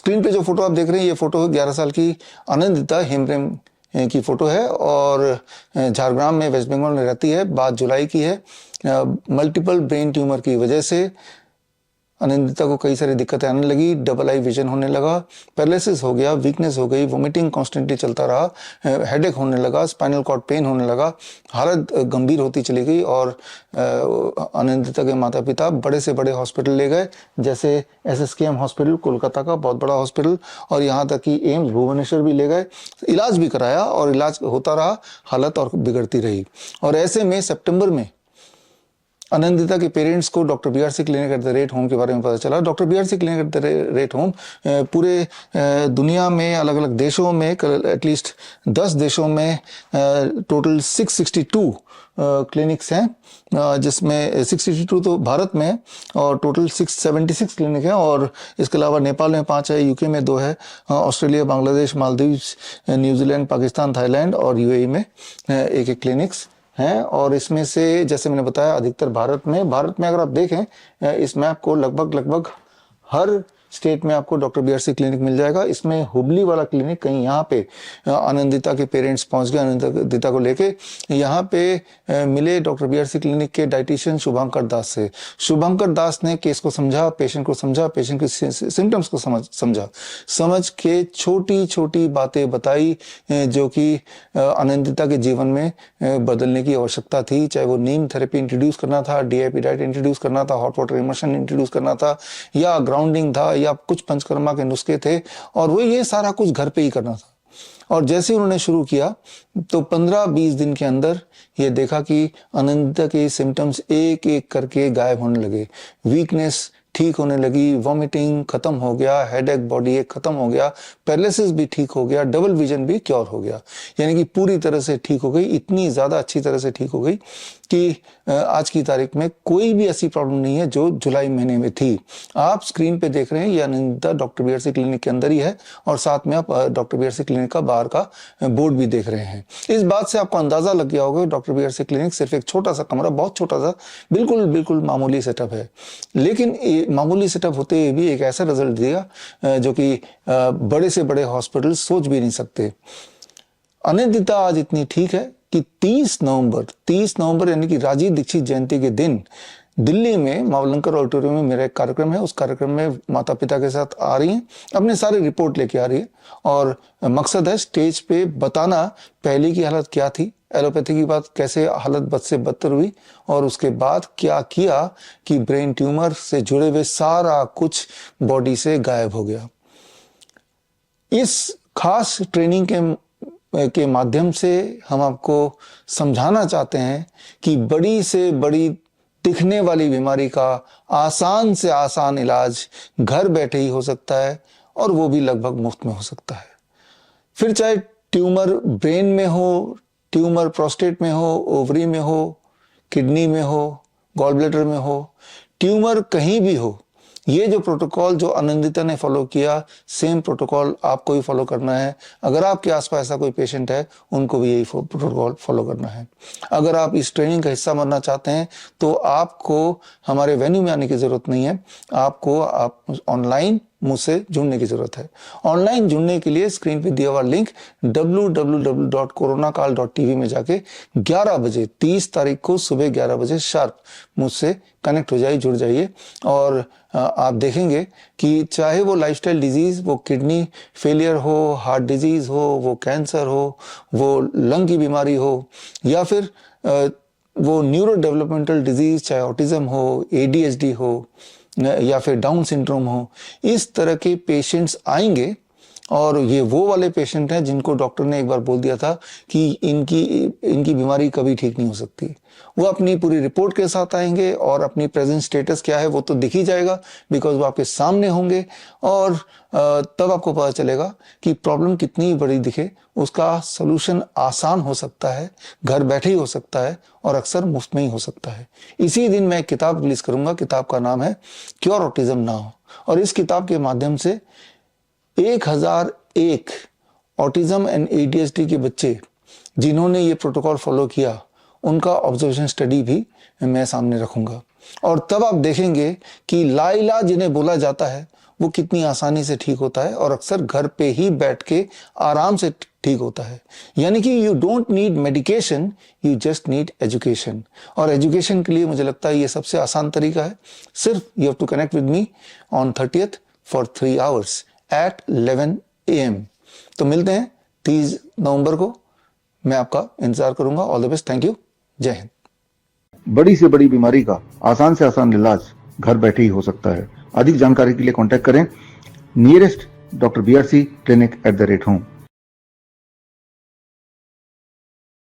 Screen पे जो photo आप देख रहे हैं ये फोटो 11 साल की आनंदिता हेम्ब्रम की फोटो है और झारग्राम में वेस्ट बंगाल में रहती है। बात जुलाई की है। मल्टीपल ब्रेन ट्यूमर की वजह से आनंदिता को कई सारी दिक्कतें आने लगी। डबल आई विजन होने लगा, पैरालिसिस हो गया, वीकनेस हो गई, वोमिटिंग कॉन्स्टेंटली चलता रहा, हेडेक होने लगा, स्पाइनल कॉर्ड पेन होने लगा। हालत गंभीर होती चली गई और आनंदिता के माता पिता बड़े से बड़े हॉस्पिटल ले गए, जैसे SSKM हॉस्पिटल कोलकाता का बहुत बड़ा हॉस्पिटल, और यहाँ तक कि एम्स भुवनेश्वर भी ले गए। इलाज भी कराया और इलाज होता रहा, हालत और बिगड़ती रही। और ऐसे में सितंबर में आनंदिता के पेरेंट्स को doctor BRC clinic at the rate home के बारे में पता चला। Doctor BRC clinic at the rate home पूरे दुनिया में अलग अलग देशों में एटलीस्ट 10 देशों में टोटल 662 क्लिनिक्स हैं, जिसमें 62 तो भारत में है और टोटल 676 क्लिनिक हैं। और इसके अलावा नेपाल में 5 है, UK में 2 है, Australia, Bangladesh, Maldives, New Zealand, Pakistan, Thailand और UAE में एक क्लिनिक्स हैं। और इसमें से जैसे मैंने बताया अधिकतर भारत में अगर आप देखें इस मैप को, लगभग हर स्टेट में आपको डॉक्टर BRC क्लिनिक मिल जाएगा। इसमें हुबली वाला क्लिनिक कहीं यहाँ पे आनंदिता के पेरेंट्स पहुंच गए आनंदिता को लेके। यहाँ पे मिले डॉक्टर BRC क्लिनिक के डाइटिशियन शुभंकर दास से। शुभंकर दास ने केस को समझा, पेशेंट को समझा, पेशेंट के सिम्टम्स को समझ के छोटी छोटी बातें बताई जो कि आनंदिता के जीवन में बदलने की आवश्यकता थी। चाहे वो नीम थेरेपी इंट्रोड्यूस करना था, DIP डाइट इंट्रोड्यूस करना था, हॉट वाटर इमर्शन इंट्रोड्यूस करना था, या ग्राउंडिंग था, या कुछ पंचकर्मा के नुस्खे थे, और वो ये सारा कुछ घर पे ही करना था। और जैसे उन्होंने शुरू किया तो 15-20 दिन के अंदर ये देखा कि आनंदिता के सिम्टम्स एक एक करके गायब होने लगे। वीकनेस ठीक होने लगी, वॉमिटिंग खत्म हो गया, हेडेक, बॉडी एक खत्म हो गया, पैरालिसिस भी ठीक हो गया, डबल विजन भी क्योर हो गया। यानी कि पूरी तरह से ठीक हो गई, इतनी ज्यादा अच्छी तरह से ठीक हो गई कि आज की तारीख में कोई भी ऐसी प्रॉब्लम नहीं है जो जुलाई महीने में थी। आप स्क्रीन पे देख रहे हैं ये आनंदिता डॉक्टर BRC क्लिनिक के अंदर ही है, और साथ में आप डॉक्टर BRC क्लिनिक का बाहर का बोर्ड भी देख रहे हैं। इस बात से आपको अंदाजा लग गया होगा डॉक्टर BRC क्लिनिक सिर्फ एक छोटा सा कमरा, बहुत छोटा सा, बिल्कुल मामूली सेटअप है, लेकिन मामूली सेटअप होते हुए भी एक ऐसा रिजल्ट दिया जो कि बड़े से बड़े हॉस्पिटल सोच भी नहीं सकते। आनंदिता आज इतनी ठीक है कि 30 नवंबर यानी कि राजीव दीक्षित जयंती के दिन दिल्ली में मावलंकर ऑडिटोरियम में मेरा एक कार्यक्रम है। उस कार्यक्रम में माता पिता के साथ आ रही हैं, अपने सारे रिपोर्ट लेके आ रही है, और मकसद है स्टेज पे बताना पहले की हालत क्या थी, एलोपैथी की बात कैसे हालत बद से बदतर हुई, और उसके बाद क्या किया कि ब्रेन ट्यूमर से जुड़े हुए सारा कुछ बॉडी से गायब हो गया। इस खास ट्रेनिंग के माध्यम से हम आपको समझाना चाहते हैं कि बड़ी से बड़ी दिखने वाली बीमारी का आसान से आसान इलाज घर बैठे ही हो सकता है, और वो भी लगभग मुफ्त में हो सकता है। फिर चाहे ट्यूमर ब्रेन में हो, ट्यूमर प्रोस्टेट में हो, ओवरी में हो, किडनी में हो, गॉल ब्लैडर में हो, ट्यूमर कहीं भी हो, ये जो प्रोटोकॉल जो आनंदिता ने फॉलो किया, सेम प्रोटोकॉल आपको भी फॉलो करना है। अगर आपके आसपास ऐसा कोई पेशेंट है, उनको भी यही प्रोटोकॉल फॉलो करना है। अगर आप इस ट्रेनिंग का हिस्सा बनना चाहते हैं तो आपको हमारे वेन्यू में आने की जरूरत नहीं है, आपको ऑनलाइन मुझसे जुड़ने की जरूरत है। ऑनलाइन जुड़ने के लिए स्क्रीन पे दिया हुआ लिंक www.coronakal.tv में जाके 11 बजे 30 तारीख को सुबह 11 बजे शार्प मुझसे कनेक्ट हो जाइए, जुड़ जाइए, और आप देखेंगे कि चाहे वो लाइफस्टाइल डिजीज, वो किडनी फेलियर हो, हार्ट डिजीज हो, वो कैंसर हो, वो लंग की बीमारी हो, या फिर वो न्यूरो डेवलपमेंटल डिजीज, चाहे ऑटिज्म हो, ADHD हो, या फिर डाउन सिंड्रोम हो, इस तरह के पेशेंट्स आएंगे। और ये वो वाले पेशेंट हैं जिनको डॉक्टर ने एक बार बोल दिया था कि इनकी बीमारी कभी ठीक नहीं हो सकती। वो अपनी पूरी रिपोर्ट के साथ आएंगे, और अपनी प्रेजेंट स्टेटस क्या है वो तो दिख ही जाएगा, बिकॉज वो आपके सामने होंगे, और तब आपको पता चलेगा कि प्रॉब्लम कितनी बड़ी दिखे, उसका सोल्यूशन आसान हो सकता है, घर बैठे ही हो सकता है, और अक्सर मुफ्त में ही हो सकता है। इसी दिन मैं एक किताब रिलीज करूंगा, किताब का नाम है क्योर ऑटिज्म नाउ, और इस किताब के माध्यम से 1001 ऑटिज्म एंड ADHD के बच्चे जिन्होंने ये प्रोटोकॉल फॉलो किया, उनका ऑब्जर्वेशन स्टडी भी मैं सामने रखूंगा। और तब आप देखेंगे कि लाइलाज जिन्हें बोला जाता है वो कितनी आसानी से ठीक होता है और अक्सर घर पे ही बैठ के आराम से ठीक होता है। यानी कि you don't need medication, you just need education. और एजुकेशन के लिए मुझे लगता है ये सबसे आसान तरीका है। सिर्फ you have to connect with me on 30th for 3 hours at 11 AM। तो मिलते हैं 30 नवंबर को। मैं आपका इंतजार करूंगा। All the best. Thank you. जय हिंद। बड़ी से बड़ी बीमारी का आसान से आसान इलाज घर बैठे ही हो सकता है। अधिक जानकारी के लिए कांटेक्ट करें नियरेस्ट डॉक्टर BRC clinic@home।